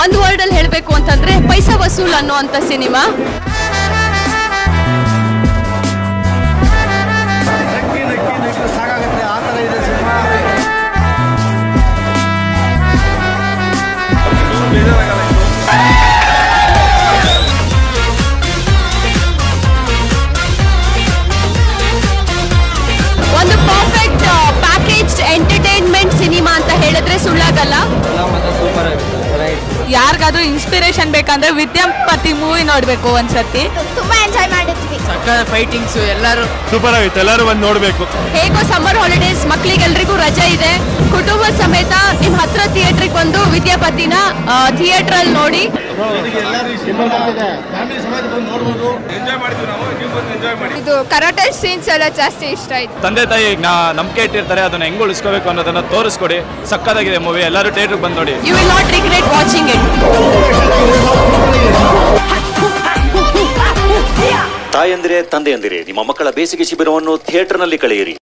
ಒಂದು ವರ್ಡ್ ಅಲ್ಲಿ ಹೇಳಬೇಕು ಅಂತಂದ್ರೆ ಪೈಸಾ ವಸೂಲ್ ಅನ್ನುವಂತ ಸಿನಿಮಾ. ಒಂದು ಪರ್ಫೆಕ್ಟ್ ಪ್ಯಾಕೇಜ್ ಎಂಟರ್ಟೈನ್ಮೆಂಟ್ ಸಿನಿಮಾ ಅಂತ ಹೇಳಿದ್ರೆ ಸುಳ್ಳಾಗಲ್ಲ. ಯಾರಿಗಾದ್ರೂ ಇನ್ಸ್ಪಿರೇಷನ್ ಬೇಕಂದ್ರೆ ವಿದ್ಯಾಪತಿ ಮೂವಿ ನೋಡ್ಬೇಕು ಒಂದ್ಸತಿ. ತುಂಬಾ ಎಂಜಾಯ್ ಮಾಡಿದ್ವಿ. ಸಕ್ಕತ್ ಫೈಟಿಂಗ್ಸ್ ಎಲ್ಲರೂ ಸೂಪರ್ ಆಗಿತ್ತು, ಎಲ್ಲರೂ ಬಂದು ನೋಡ್ಬೇಕು. ಹೇಗೋ ಸಮ್ಮರ್ ಹಾಲಿಡೇಸ್ ಮಕ್ಳಿಗೆಲ್ರಿಗೂ ರಜೆ ಇದೆ, ಕುಟುಂಬ ಸಮೇತ ನಿಮ್ ಹತ್ರ ಥಿಯೇಟ್ರಿಗೆ ಬಂದು ವಿದ್ಯಾಪತಿನ ಥಿಯೇಟರ್ ಅಲ್ಲಿ ನೋಡಿ. ಇದು ಕರಾಟೆ ಸೀನ್ಸ್ ಎಲ್ಲ ಜಾಸ್ತಿ ಇಷ್ಟ ಆಯ್ತು. ತಂದೆ ತಾಯಿ ನಂಬಿಕೆ ಇಟ್ಟಿರ್ತಾರೆ, ಅದನ್ನ ಹೆಂಗ್ ಉಳಿಸ್ಕೋಬೇಕು ಅನ್ನೋದನ್ನ ತೋರಿಸ್ಕೊಡಿ. ಸಕ್ಕತ್ತಾಗಿದೆ ಮೂವಿ, ಎಲ್ಲರೂ ಥಿಯೇಟರ್ ಬಂದು ನೋಡಿ. You will not regret watching it. ತಾಯಂದಿರೇ, ತಂದೆಯಂದಿರೇ, ನಿಮ್ಮ ಮಕ್ಕಳ ಬೇಸಿಗೆ ಶಿಬಿರವನ್ನು ಥಿಯೇಟರ್ನಲ್ಲಿ ಕಳೆಯಿರಿ.